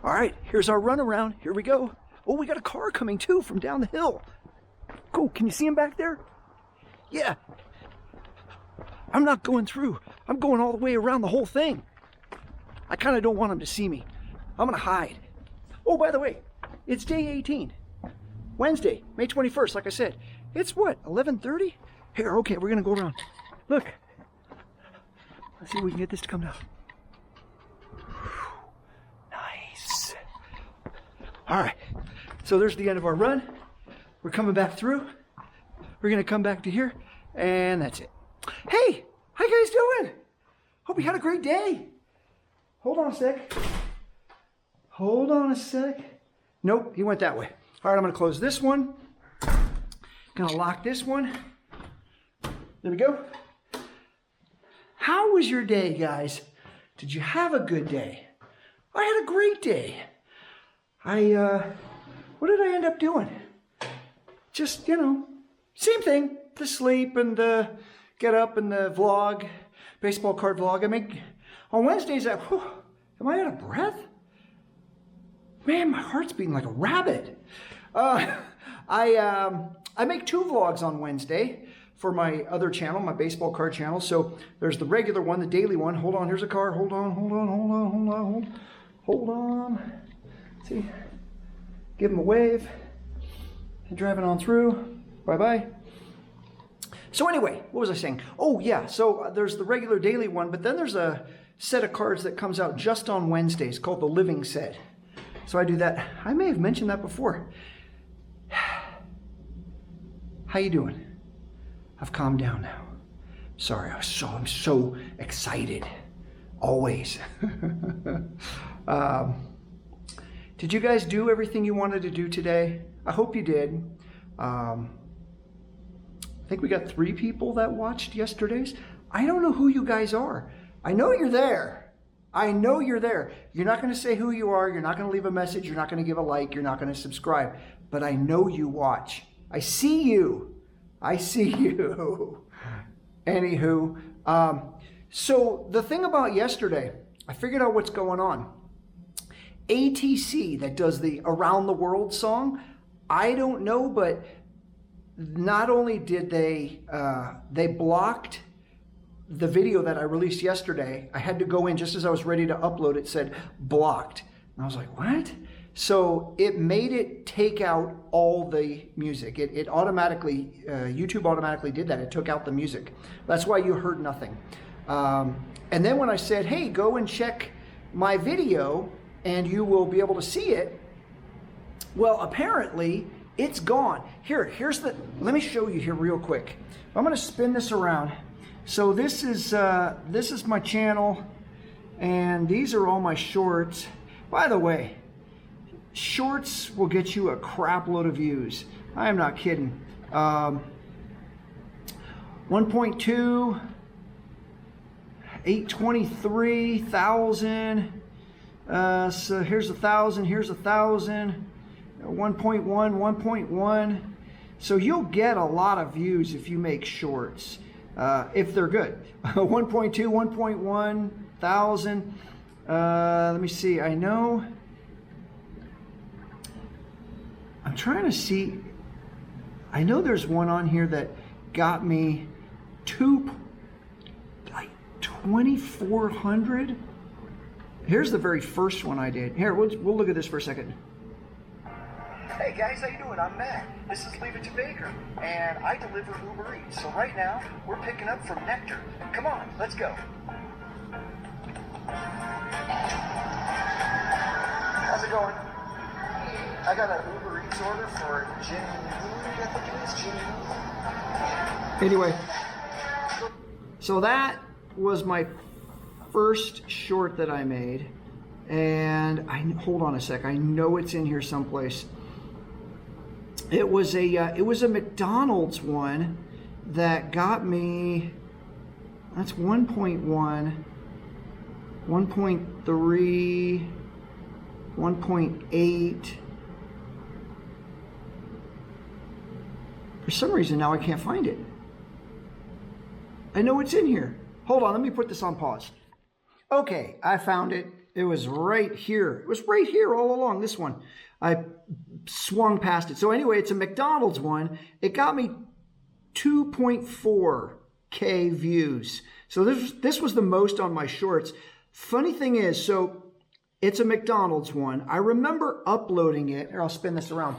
All right, here's our run around. Here we go. Oh, we got a car coming too from down the hill. Cool, can you see him back there? Yeah. I'm not going through. I'm going all the way around the whole thing. I kind of don't want him to see me. I'm gonna hide. Oh, by the way, it's day 18. Wednesday, May 21st, like I said. It's what, 11:30? Here, okay, we're gonna go around. Look. Let's see if we can get this to come down. Nice. All right, so there's the end of our run. We're coming back through. We're gonna come back to here, and that's it. Hey, how you guys doing? Hope you had a great day. Hold on a sec. Hold on a sec. Nope, he went that way. All right, I'm gonna close this one. Gonna lock this one. There we go. How was your day, guys? Did you have a good day? I had a great day. What did I end up doing? Just, same thing. The sleep and the get up and the vlog, baseball card vlog. On Wednesdays, am I out of breath? Man, my heart's beating like a rabbit. I make 2 vlogs on Wednesday for my other channel, my baseball card channel. So there's the regular one, the daily one. Hold on, here's a car. Hold on. See, give him a wave. Driving on through. Bye-bye. So anyway, what was I saying? Oh yeah, so there's the regular daily one, but then there's a set of cards that comes out just on Wednesdays called the Living Set. So I do that. I may have mentioned that before. How you doing? I've calmed down now. Sorry, I'm so excited. Always. Did you guys do everything you wanted to do today? I hope you did. I think we got 3 people that watched yesterday's. I don't know who you guys are. I know you're there. I know you're there. You're not going to say who you are. You're not going to leave a message. You're not going to give a like. You're not going to subscribe. But I know you watch. I see you. I see you. Anywho, so the thing about yesterday, I figured out what's going on. ATC, that does the Around the World song, I don't know, but not only did they blocked the video that I released yesterday. I had to go in just as I was ready to upload. It said blocked. And I was like, what? So it made it take out all the music. It automatically, YouTube automatically did that. It took out the music. That's why you heard nothing. And then when I said, hey, go and check my video and you will be able to see it. Well, apparently it's gone. Let me show you here real quick. I'm going to spin this around. So this is my channel, and these are all my shorts. By the way, shorts will get you a crap load of views. I am not kidding. 1.2, 823,000. So here's 1,000. Here's 1,000. 1.1, 1.1. So you'll get a lot of views if you make shorts. If they're good. 1.2, 1.1 thousand. Let me see. I'm trying to see. I know there's one on here that got me 2,400. Here's the very first one I did. Here, we'll look at this for a second. Hey guys, how you doing? I'm Matt. This is Leave It to Baker, and I deliver Uber Eats. So right now, we're picking up from Nectar. Come on, let's go. How's it going? I got an Uber Eats order for Jenny. I think it is Jenny. Anyway, so that was my first short that I made, and hold on a sec. I know it's in here someplace. It was a McDonald's one that got me. That's 1.1, 1.3, 1.8. For some reason now I can't find it. I know it's in here. Hold on, let me put this on pause. Okay, I found it. It was right here. It was right here all along, this one. I swung past it. So anyway, it's a McDonald's one. It got me 2.4K views. So this was the most on my shorts. Funny thing is, so it's a McDonald's one. I remember uploading it. Here, I'll spin this around.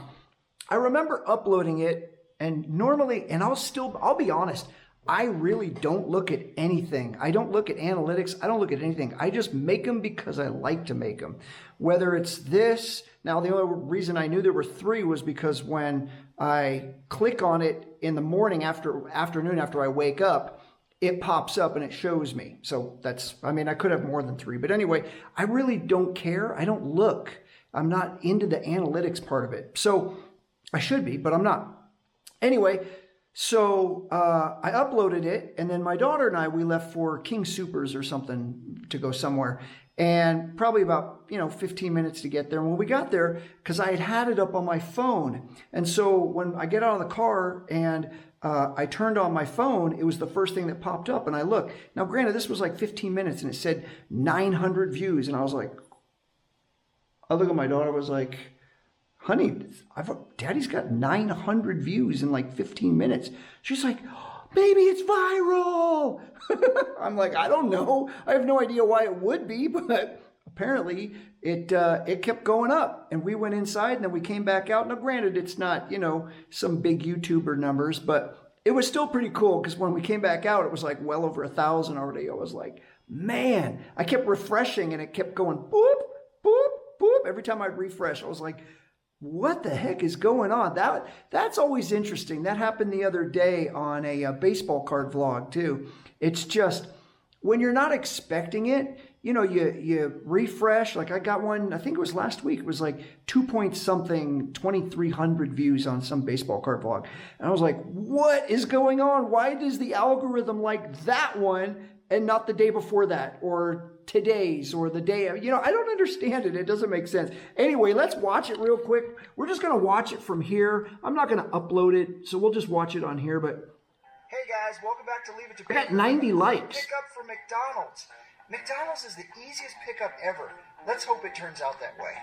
I remember uploading it, and normally, and I'll be honest, I really don't look at anything. I don't look at analytics. I don't look at anything. I just make them because I like to make them. Whether it's this, now the only reason I knew there were 3 was because when I click on it in the morning afternoon after I wake up, it pops up and it shows me. So that's, I mean, I could have more than 3. But anyway, I really don't care. I don't look. I'm not into the analytics part of it. So I should be, but I'm not. Anyway, so I uploaded it, and then my daughter and I, we left for King Soopers or something to go somewhere, and probably about 15 minutes to get there. And when we got there, because I had it up on my phone, and so when I get out of the car and I turned on my phone, it was the first thing that popped up, and I looked. Now, granted, this was like 15 minutes, and it said 900 views, and I was like, I look at my daughter, was like, honey, Daddy's got 900 views in like 15 minutes. She's like, baby, it's viral. I'm like, I don't know. I have no idea why it would be, but apparently it kept going up. And we went inside, and then we came back out. Now, granted, it's not, some big YouTuber numbers, but it was still pretty cool because when we came back out, it was like well over 1,000 already. I was like, man, I kept refreshing, and it kept going boop, boop, boop. Every time I'd refresh, I was like, what the heck is going on? That's always interesting. That happened the other day on a baseball card vlog too. It's just when you're not expecting it, you refresh. Like I got one, I think it was last week. It was like 2,300 views on some baseball card vlog. And I was like, what is going on? Why does the algorithm like that one and not the day before that or today's or the day? I don't understand it. It doesn't make sense. Anyway, let's watch it real quick. We're just going to watch it from here. I'm not going to upload it, so we'll just watch it on here. But hey guys, welcome back to Leave It to I got Beaver. 90 likes. Pick up from McDonald's. McDonald's is the easiest pickup ever. Let's hope it turns out that way.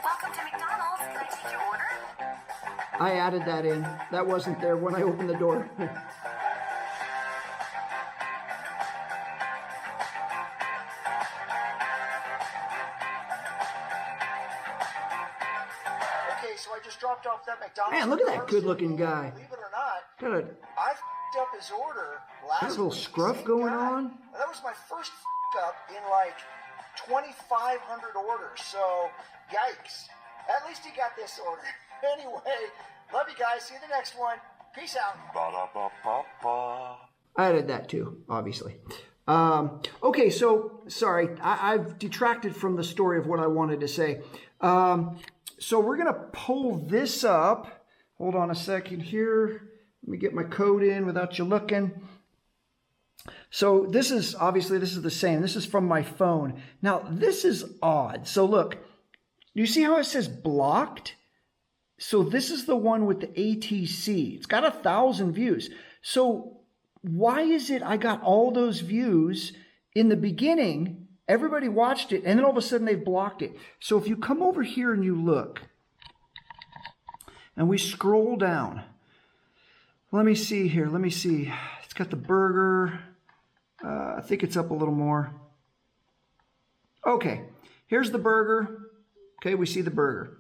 Welcome to McDonald's. Can I take your order? I added that in. That wasn't there when I opened the door. Okay, so I just dropped off that McDonald's. Man, look at that good-looking guy. Believe it or not, Got a I f***ed up his order last Got a little week. scruff Same going guy. on. And that was my first up in like 2,500 orders. So, yikes. At least he got this order. Anyway, love you guys. See you in the next one. Peace out. Ba-da-ba-ba-ba. I added that too, obviously. Okay, so sorry, I've detracted from the story of what I wanted to say. So we're going to pull this up. Hold on a second here. Let me get my code in without you looking. So this is the same. This is from my phone. Now, this is odd. So look, you see how it says blocked? So this is the one with the ATC. It's got 1,000 views. So why is it I got all those views in the beginning? Everybody watched it, and then all of a sudden they've blocked it. So if you come over here and you look, and we scroll down, let me see here. Let me see. It's got the burger. I think it's up a little more. Okay, here's the burger. Okay, we see the burger.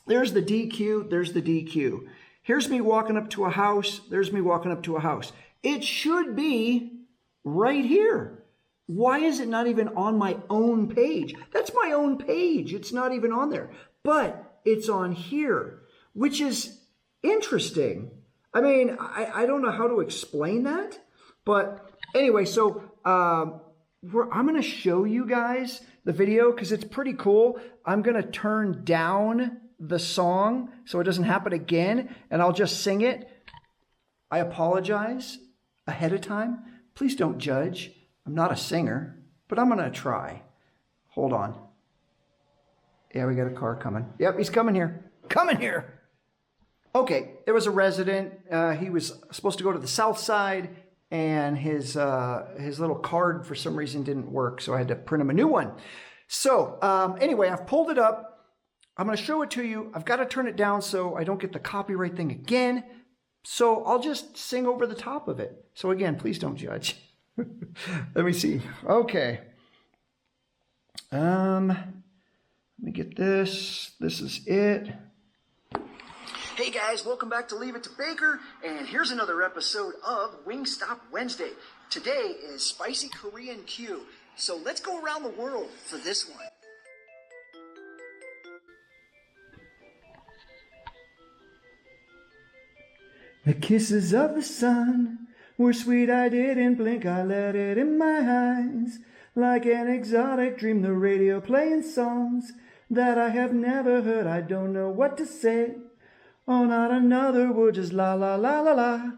There's the DQ. There's the DQ. Here's me walking up to a house. There's me walking up to a house. It should be right here. Why is it not even on my own page? That's my own page. It's not even on there. But it's on here, which is interesting. I mean, I don't know how to explain that. But anyway, so I'm going to show you guys the video because it's pretty cool. I'm going to turn down the song so it doesn't happen again, and I'll just sing it. I apologize ahead of time. Please don't judge. I'm not a singer, but I'm going to try. Hold on. Yeah, we got a car coming. Yep, he's coming here. Coming here. Okay, there was a resident. He was supposed to go to the south side. and his little card for some reason didn't work, so I had to print him a new one. So anyway, I've pulled it up. I'm going to show it to you. I've got to turn it down so I don't get the copyright thing again. So I'll just sing over the top of it. So again, please don't judge. Let me see. Okay. Let me get this. This is it. Hey guys, welcome back to Leave It to Baker, and here's another episode of Wingstop Wednesday. Today is Spicy Korean Q, so let's go around the world for this one. The kisses of the sun were sweet, I didn't blink, I let it in my eyes. Like an exotic dream, the radio playing songs that I have never heard, I don't know what to say. Oh, not another word, just la la la la la.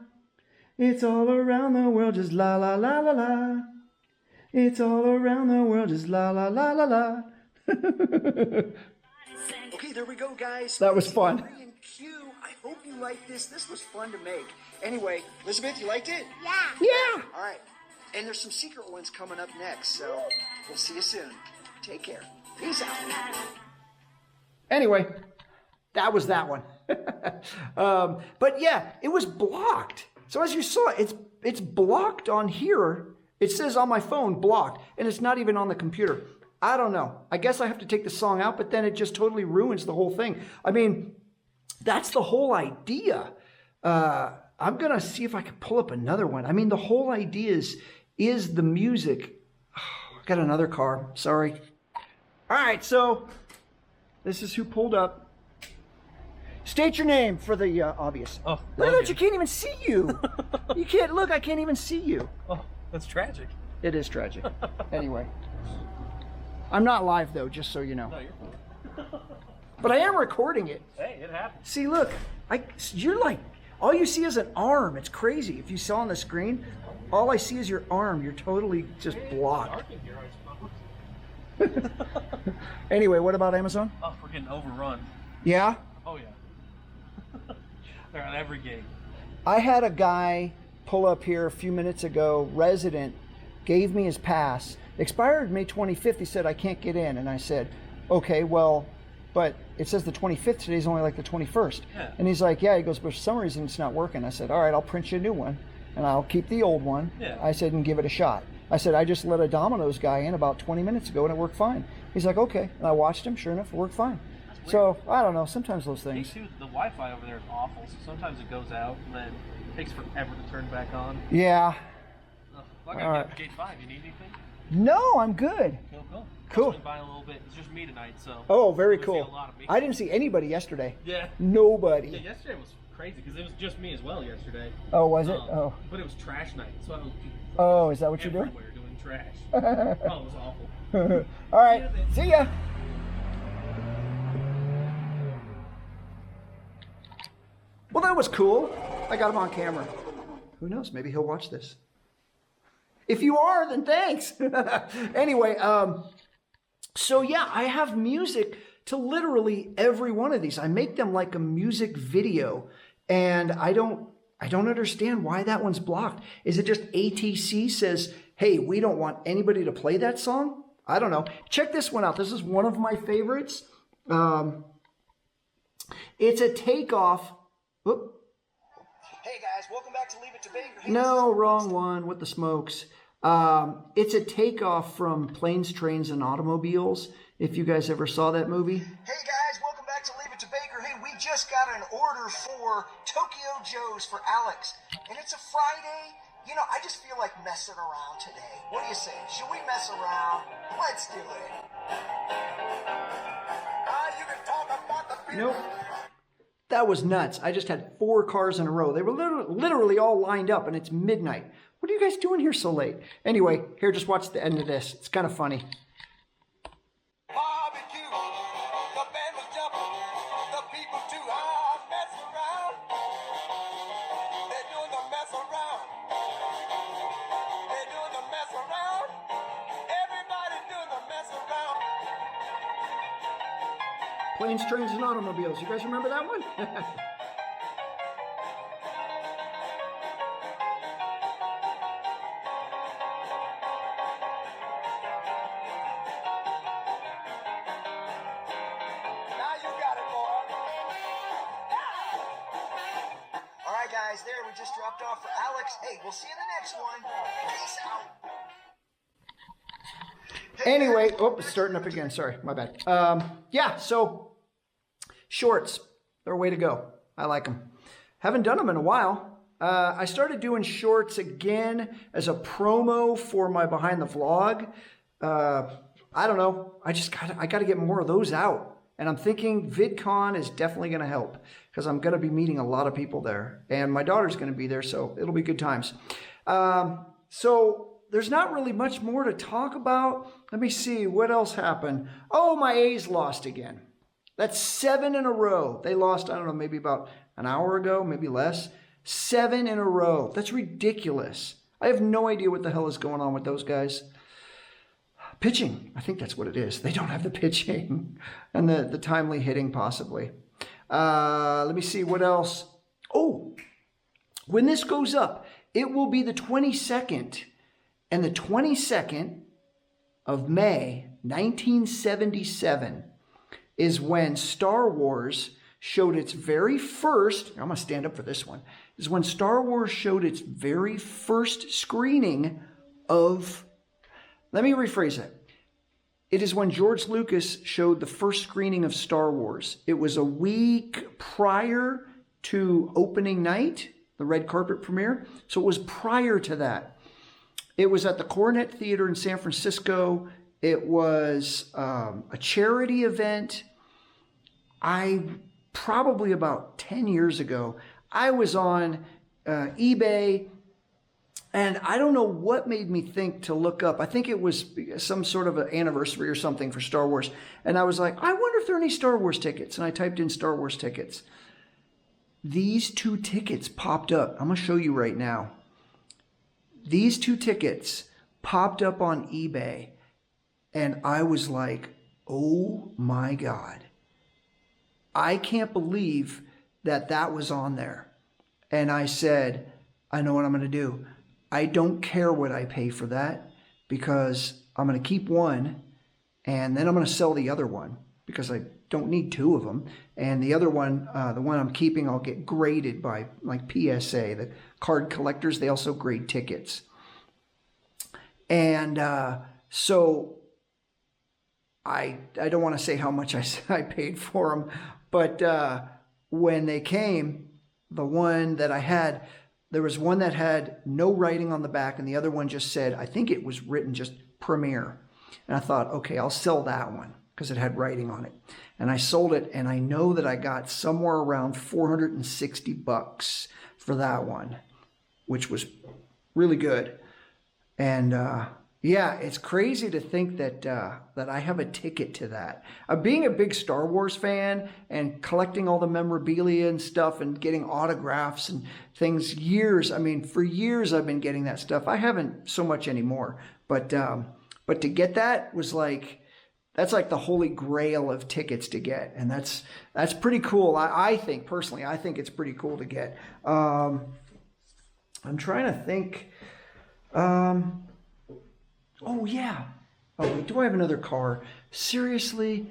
It's all around the world, just la la la la la. It's all around the world, just la la la la la. Okay, there we go, guys. That was fun. Korean Q. I hope you liked this. This was fun to make. Anyway, Elizabeth, you liked it? Yeah. Yeah. All right. And there's some secret ones coming up next, so we'll see you soon. Take care. Peace out. Anyway, that was that one. But yeah, it was blocked. So as you saw, it's blocked on here. It says on my phone, blocked, and it's not even on the computer. I don't know. I guess I have to take the song out, but then it just totally ruins the whole thing. I mean, that's the whole idea. I'm going to see if I can pull up another one. I mean, the whole idea is the music. Oh, I got another car. Sorry. All right, so this is who pulled up. State your name for the obvious. Oh, look at Logan. that, you can't even see you. You can't, look, I can't even see you. Oh, that's tragic. It is tragic. Anyway. I'm not live, though, just so you know. No, you're fine. But I am recording it. Hey, it happens. See, look, you're like, all you see is an arm. It's crazy. If you saw on the screen, all I see is your arm. You're totally just blocked. Dark in here, I suppose. Anyway, what about Amazon? Oh, we're getting overrun. Yeah? Oh, yeah. They're on every gate. I had a guy pull up here a few minutes ago, resident, gave me his pass. Expired May 25th. He said, I can't get in. And I said, okay, well, but it says the 25th. Today's only like the 21st. Yeah. And he's like, yeah. He goes, but for some reason it's not working. I said, all right, I'll print you a new one. And I'll keep the old one. Yeah. I said, and give it a shot. I said, I just let a Domino's guy in about 20 minutes ago and it worked fine. He's like, okay. And I watched him. Sure enough, it worked fine. So, I don't know. Sometimes those Me things. too. The Wi-Fi over there is awful, so sometimes it goes out and then it takes forever to turn back on. Yeah. Oh, well, I All got right. gate 5. You need anything? No, I'm good. Cool. Cool. I'll swing by in a little bit. It's just me tonight, so. Oh, very you're gonna see cool. a lot of me. I didn't see anybody yesterday. Yeah. Nobody. Yeah, yesterday was crazy because it was just me as well yesterday. Oh, was it? Oh. But it was trash night, so I was Oh, is that what you're doing? everywhere doing trash. Oh, it was awful. All right. See ya. Well, that was cool. I got him on camera. Who knows? Maybe he'll watch this. If you are, then thanks. Anyway, so yeah, I have music to literally every one of these. I make them like a music video, and I don't understand why that one's blocked. Is it just ATC says, hey, we don't want anybody to play that song? I don't know. Check this one out. This is one of my favorites. It's a takeoff. Whoop. Hey guys, welcome back to Leave It to Baker. Hey, No, wrong one. What the smokes? It's a takeoff from Planes, Trains, and Automobiles. If you guys ever saw that movie. Hey guys, welcome back to Leave It to Baker. Hey, we just got an order for Tokyo Joe's for Alex, and it's a Friday. You know, I just feel like messing around today. What do you say? Should we mess around? Let's do it. You can talk about the Nope. That was nuts. I just had 4 cars in a row. They were literally all lined up, and it's midnight. What are you guys doing here so late? Anyway, here, just watch the end of this. It's kind of funny. barbecue. The band was jumping. The people too high mess around. They're doing the mess around. They're doing the mess around. Everybody's doing the mess around. Planes, Trains, and Automobiles. You guys remember that one? guys there. We just dropped off for Alex. Hey, we'll see you in the next one. Peace out. Anyway, it's starting up again. Sorry, my bad. Yeah, so shorts, they're a way to go. I like them. Haven't done them in a while. I started doing shorts again as a promo for my Behind the Vlog. I don't know. I got to get more of those out. And I'm thinking VidCon is definitely going to help because I'm going to be meeting a lot of people there. And my daughter's going to be there, so it'll be good times. So there's not really much more to talk about. Let me see. What else happened? Oh, my A's lost again. That's 7 in a row. They lost, I don't know, maybe about an hour ago, maybe less. 7 in a row. That's ridiculous. I have no idea what the hell is going on with those guys. Pitching, I think that's what it is. They don't have the pitching and the timely hitting possibly. Let me see what else. Oh, when this goes up, it will be the 22nd. And the 22nd of May, 1977, is when Star Wars showed its very first, I'm going to stand up for this one, is when Star Wars showed its very first screening of, let me rephrase it. It is when George Lucas showed the first screening of Star Wars. It was a week prior to opening night, the red carpet premiere. So it was prior to that. It was at the Coronet Theater in San Francisco. It was a charity event. Probably about 10 years ago, I was on eBay, and I don't know what made me think to look up. I think it was some sort of an anniversary or something for Star Wars. And I was like, I wonder if there are any Star Wars tickets. And I typed in Star Wars tickets. These 2 tickets popped up. I'm going to show you right now. These 2 tickets popped up on eBay. And I was like, oh my God. I can't believe that was on there. And I said, I know what I'm going to do. I don't care what I pay for that because I'm going to keep one and then I'm going to sell the other one because I don't need 2 of them. And the other one, the one I'm keeping, I'll get graded by like PSA, the card collectors. They also grade tickets. And so I don't want to say how much I paid for them, but when they came, the one that I had, there was one that had no writing on the back, and the other one just said, I think it was written just premiere. And I thought, okay, I'll sell that one because it had writing on it. And I sold it, and I know that I got somewhere around $460 for that one, which was really good. And yeah, it's crazy to think that that I have a ticket to that. Being a big Star Wars fan and collecting all the memorabilia and stuff and getting autographs and things for years I've been getting that stuff. I haven't so much anymore, but to get that was that's like the holy grail of tickets to get, and that's pretty cool. I think personally, I think it's pretty cool to get. I'm trying to think. Oh, yeah. Oh, wait, do I have another car? Seriously?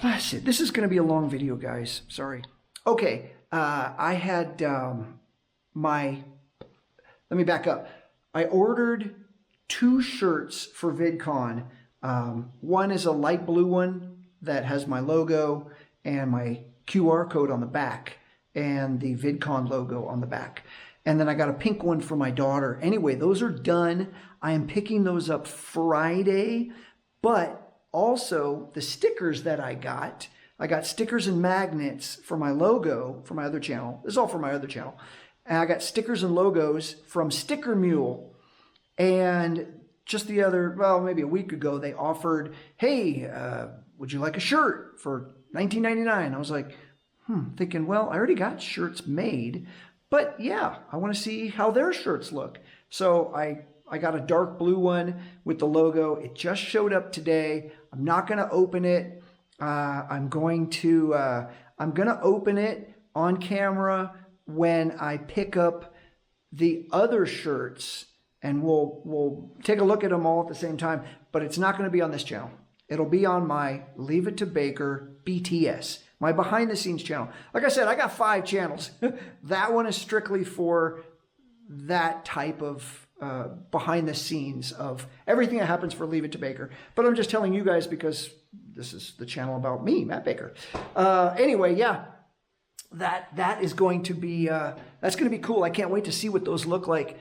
Bless it. This is going to be a long video, guys. Sorry. Okay. I had let me back up. I ordered 2 shirts for VidCon. One is a light blue one that has my logo and my QR code on the back and the VidCon logo on the back. And then I got a pink one for my daughter. Anyway, those are done. I am picking those up Friday. But also the stickers that I got stickers and magnets for my logo for my other channel. This is all for my other channel. And I got stickers and logos from Sticker Mule. And just maybe a week ago, they offered, hey, would you like a shirt for $19.99? I was like, thinking, well, I already got shirts made. But yeah, I want to see how their shirts look. So I got a dark blue one with the logo. It just showed up today. I'm not going to open it. I'm going to open it on camera when I pick up the other shirts, and we'll take a look at them all at the same time. But it's not going to be on this channel. It'll be on my Leave It to Baker BTS. my behind the scenes channel. Like I said, I got 5 channels. That one is strictly for that type of behind the scenes of everything that happens for Leave It to Baker. But I'm just telling you guys because this is the channel about me, Matt Baker. Anyway, yeah, that is going to be that's going to be cool. I can't wait to see what those look like.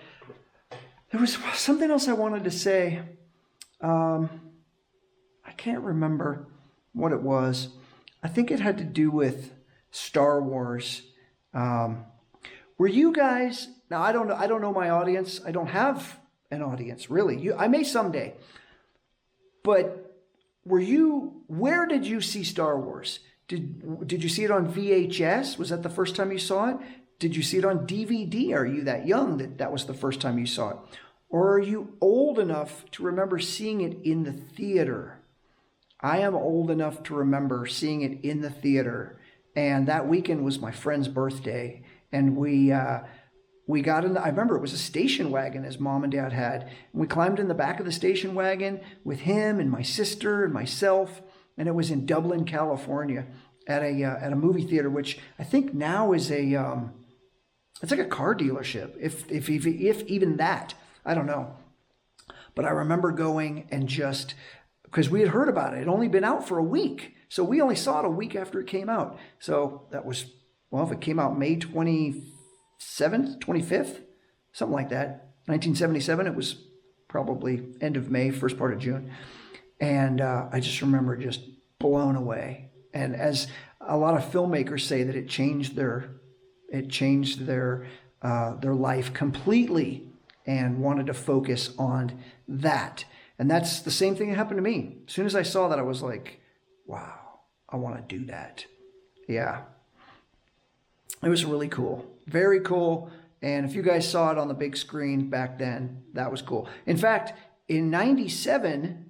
There was something else I wanted to say. I can't remember what it was. I think it had to do with Star Wars. Were you guys? Now I don't know. I don't know my audience. I don't have an audience really. I may someday. But were you? Where did you see Star Wars? Did you see it on VHS? Was that the first time you saw it? Did you see it on DVD? Are you that young that was the first time you saw it? Or are you old enough to remember seeing it in the theater? I am old enough to remember seeing it in the theater. And that weekend was my friend's birthday. And we got in, I remember it was a station wagon his mom and dad had. And we climbed in the back of the station wagon with him and my sister and myself. And it was in Dublin, California at a movie theater, which I think now is it's like a car dealership, if even that. I don't know. But I remember going and just, because we had heard about it. It had only been out for a week. So we only saw it a week after it came out. So that was, well, if it came out May 27th, 25th, something like that, 1977, it was probably end of May, first part of June. And I just remember just blown away. And as a lot of filmmakers say that it changed their life completely and wanted to focus on that. And that's the same thing that happened to me. As soon as I saw that, I was like, wow, I want to do that. Yeah. It was really cool. Very cool. And if you guys saw it on the big screen back then, that was cool. In fact, in 97,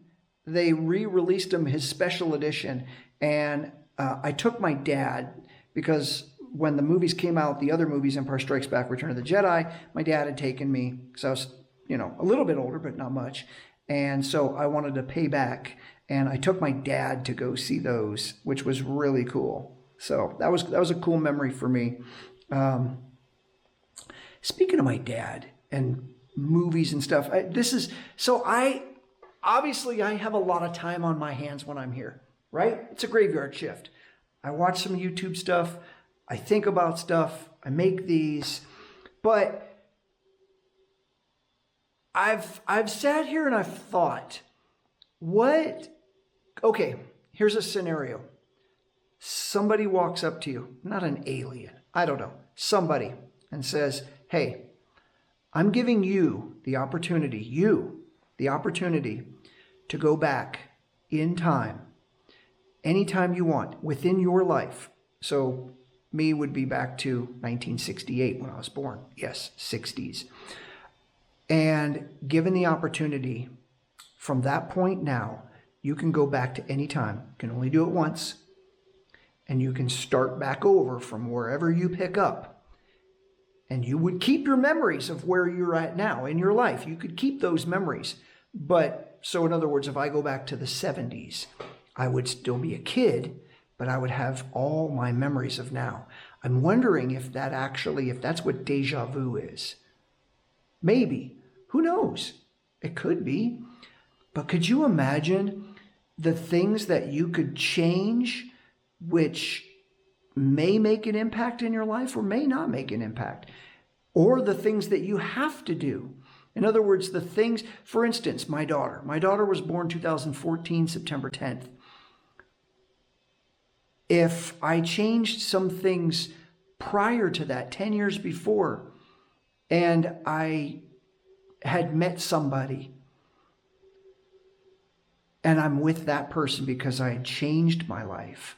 they re-released him, his special edition. And I took my dad because when the movies came out, the other movies, Empire Strikes Back, Return of the Jedi, my dad had taken me because I was, a little bit older, but not much. And so I wanted to pay back. And I took my dad to go see those, which was really cool. So that was a cool memory for me. Speaking of my dad and movies and stuff, obviously I have a lot of time on my hands when I'm here, right? It's a graveyard shift. I watch some YouTube stuff. I think about stuff. I make these, but I've sat here and I've thought, okay, here's a scenario. Somebody walks up to you, not an alien, I don't know, somebody, and says, hey, I'm giving you the opportunity to go back in time, anytime you want, within your life. So me would be back to 1968 when I was born. Yes, 60s. And given the opportunity, from that point now, you can go back to any time. You can only do it once. And you can start back over from wherever you pick up. And you would keep your memories of where you're at now in your life. You could keep those memories. But, so in other words, if I go back to the 70s, I would still be a kid, but I would have all my memories of now. I'm wondering if that's what deja vu is. Maybe. Who knows? It could be. But could you imagine the things that you could change, which may make an impact in your life or may not make an impact? Or the things that you have to do. In other words, the things, for instance, my daughter. My daughter was born 2014, September 10th. If I changed some things prior to that, 10 years before, and I had met somebody, and I'm with that person because I had changed my life,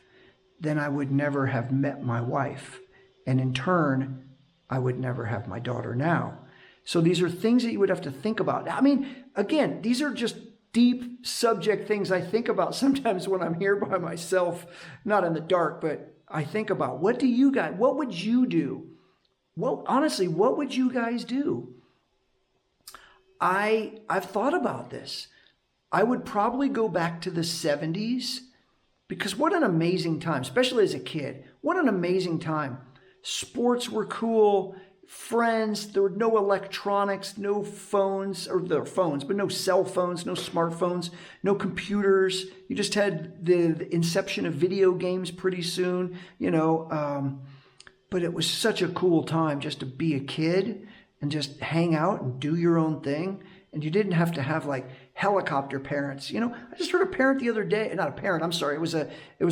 then I would never have met my wife. And in turn, I would never have my daughter now. So these are things that you would have to think about. I mean, again, these are just deep subject things I think about sometimes when I'm here by myself, not in the dark, but I think about what would you do? Honestly, what would you guys do? I've thought about this. I would probably go back to the 70s because what an amazing time, especially as a kid. What an amazing time. Sports were cool, friends, there were no electronics, no phones, or there were phones, but no cell phones, no smartphones, no computers. You just had the inception of video games pretty soon, but it was such a cool time just to be a kid and just hang out and do your own thing. And you didn't have to have like helicopter parents. I just heard a parent the other day, not a parent, I'm sorry. It was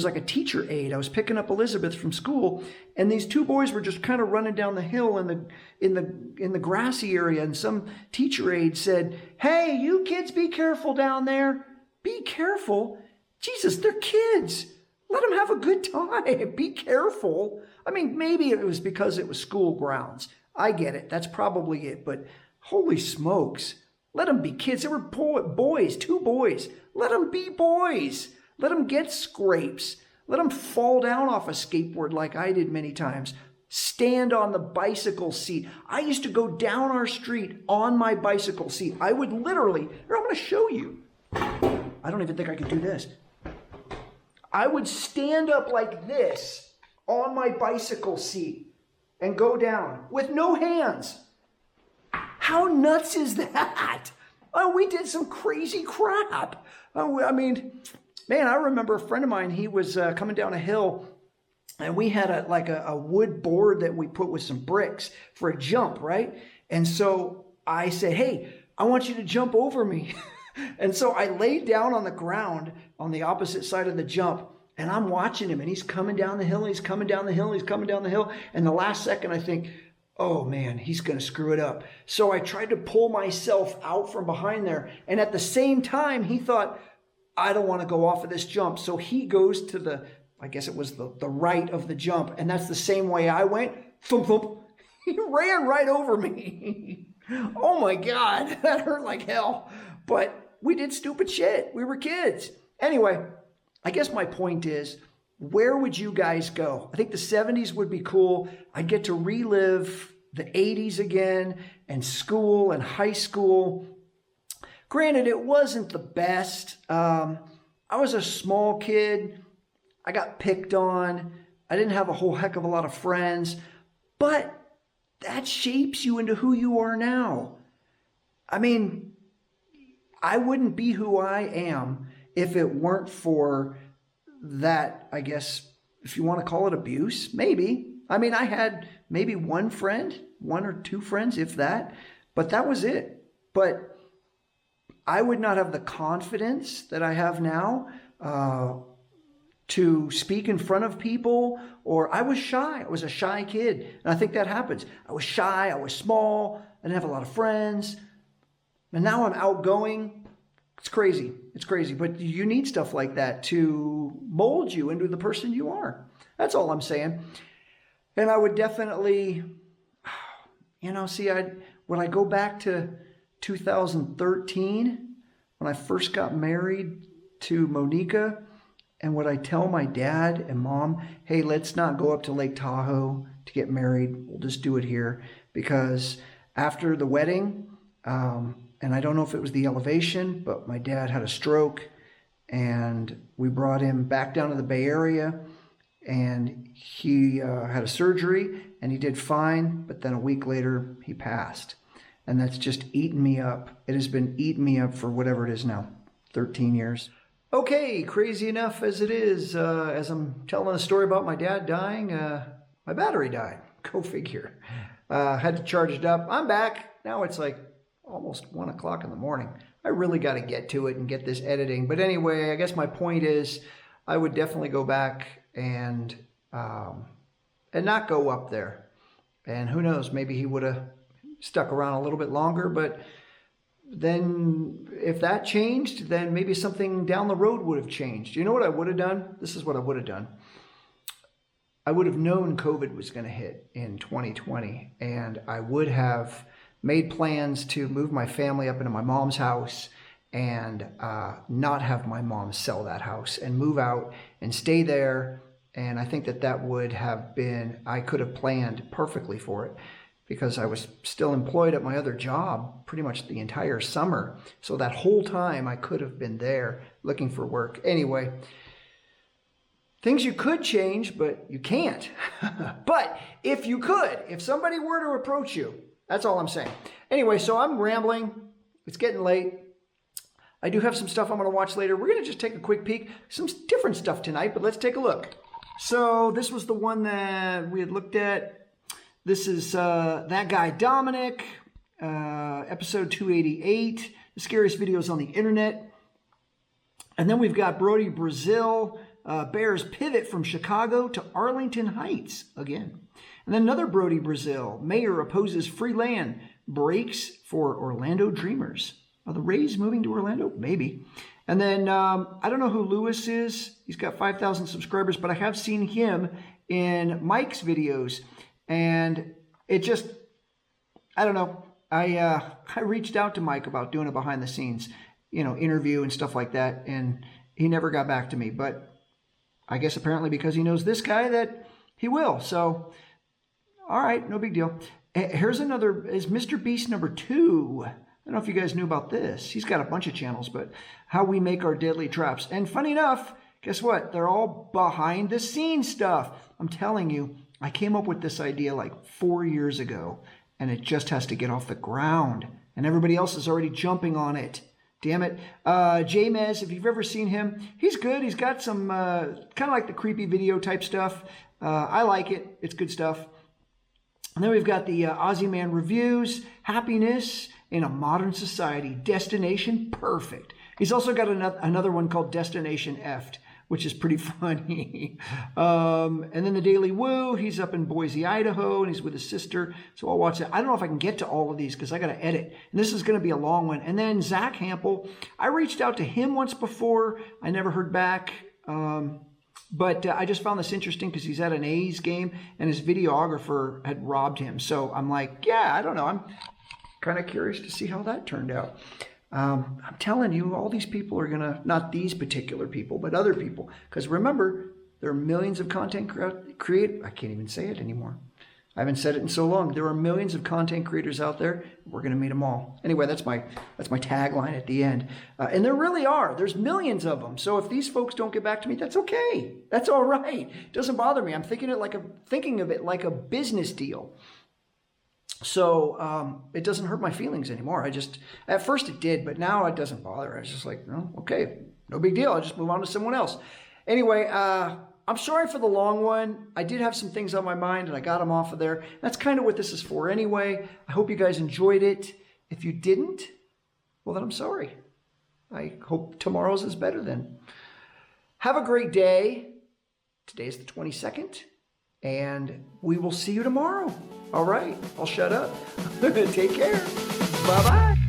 like a teacher aide. I was picking up Elizabeth from school, and these two boys were just kind of running down the hill in the grassy area. And some teacher aide said, "Hey, you kids, be careful down there. Be careful. Jesus, they're kids. Let them have a good time. Be careful." I mean, maybe it was because it was school grounds. I get it. That's probably it. But holy smokes. Let them be kids. They were boys, two boys. Let them be boys. Let them get scrapes. Let them fall down off a skateboard like I did many times. Stand on the bicycle seat. I used to go down our street on my bicycle seat. I would literally, here, I'm going to show you. I don't even think I could do this. I would stand up like this on my bicycle seat and go down with no hands. How nuts is that? Oh, we did some crazy crap. Oh, I mean, man, I remember a friend of mine, he was coming down a hill, and we had a wood board that we put with some bricks for a jump, right? And so I said, "Hey, I want you to jump over me." And so I laid down on the ground on the opposite side of the jump, and I'm watching him, and he's coming down the hill, and he's coming down the hill, and he's coming down the hill. And the last second I think, oh man, he's going to screw it up. So I tried to pull myself out from behind there. And at the same time, he thought, I don't want to go off of this jump. So he goes to I guess it was the right of the jump. And that's the same way I went. Thump, thump. He ran right over me. Oh my God, that hurt like hell. But we did stupid shit. We were kids. Anyway, I guess my point is, where would you guys go? I think the 70s would be cool. I'd get to relive the 80s again, and school and high school. Granted, it wasn't the best. I was a small kid. I got picked on. I didn't have a whole heck of a lot of friends. But that shapes you into who you are now. I mean, I wouldn't be who I am if it weren't for that, I guess, if you want to call it abuse, maybe. I mean, I had maybe one or two friends, if that, but that was it. But I would not have the confidence that I have now to speak in front of people, or I was shy. I was a shy kid, and I think that happens. I was shy, I was small, I didn't have a lot of friends, and now I'm outgoing. It's crazy. It's crazy. But you need stuff like that to mold you into the person you are. That's all I'm saying. And I would definitely, when I go back to 2013, when I first got married to Monica, and would I tell my dad and mom, hey, let's not go up to Lake Tahoe to get married. We'll just do it here. Because after the wedding, and I don't know if it was the elevation, but my dad had a stroke, and we brought him back down to the Bay Area, and he had a surgery, and he did fine, but then a week later, he passed. And that's just eaten me up. It has been eating me up for whatever it is now, 13 years. Okay, crazy enough as it is, as I'm telling a story about my dad dying, my battery died. Go figure. Had to charge it up. I'm back. Now it's like almost 1 o'clock in the morning. I really got to get to it and get this editing. But anyway, I guess my point is I would definitely go back and not go up there. And who knows, maybe he would have stuck around a little bit longer. But then if that changed, then maybe something down the road would have changed. You know what I would have done? This is what I would have done. I would have known COVID was going to hit in 2020, and I would have made plans to move my family up into my mom's house and not have my mom sell that house and move out and stay there. And I think that would have been, I could have planned perfectly for it because I was still employed at my other job pretty much the entire summer. So that whole time I could have been there looking for work. Anyway, things you could change, but you can't. But if you could, if somebody were to approach you, that's all I'm saying. Anyway, so I'm rambling. It's getting late. I do have some stuff I'm going to watch later. We're going to just take a quick peek. Some different stuff tonight, but let's take a look. So this was the one that we had looked at. This is That Guy Dominic, episode 288, the scariest videos on the internet. And then we've got Brody Brazil, Bears pivot from Chicago to Arlington Heights again. And then another Brody Brazil, mayor opposes free land, breaks for Orlando Dreamers. Are the Rays moving to Orlando? Maybe. And then I don't know who Lewis is. He's got 5,000 subscribers, but I have seen him in Mike's videos. And it just, I don't know. I reached out to Mike about doing a behind the scenes, interview and stuff like that. And he never got back to me. But I guess apparently because he knows this guy that he will. So, all right, no big deal. Here's another, is Mr. Beast number 2. I don't know if you guys knew about this. He's got a bunch of channels, but how we make our deadly traps. And funny enough, guess what? They're all behind the scenes stuff. I'm telling you, I came up with this idea like 4 years ago, and it just has to get off the ground. And everybody else is already jumping on it. Damn it. J-Mez, if you've ever seen him, he's good. He's got some kind of like the creepy video type stuff. I like it. It's good stuff. And then we've got the Aussie Man Reviews, Happiness in a Modern Society, Destination Perfect. He's also got another one called Destination Effed, which is pretty funny. And then the Daily Woo, he's up in Boise, Idaho, and he's with his sister. So I'll watch that. I don't know if I can get to all of these because I got to edit. And this is going to be a long one. And then Zach Hampel, I reached out to him once before. I never heard back. But I just found this interesting because he's at an A's game and his videographer had robbed him. So I'm like, yeah, I don't know. I'm kind of curious to see how that turned out. I'm telling you, all these people are going to, not these particular people, but other people. Because remember, there are millions of content create. I can't even say it anymore. I haven't said it in so long. There are millions of content creators out there. We're going to meet them all. Anyway, that's my tagline at the end. And there really are. There's millions of them. So if these folks don't get back to me, that's okay. That's all right. It doesn't bother me. I'm thinking of it like a business deal. So it doesn't hurt my feelings anymore. At first it did, but now it doesn't bother. I was just like, no, okay, no big deal. I'll just move on to someone else. Anyway, I'm sorry for the long one. I did have some things on my mind and I got them off of there. That's kind of what this is for anyway. I hope you guys enjoyed it. If you didn't, well, then I'm sorry. I hope tomorrow's is better then. Have a great day. Today's the 22nd. And we will see you tomorrow. All right, I'll shut up. Take care. Bye-bye.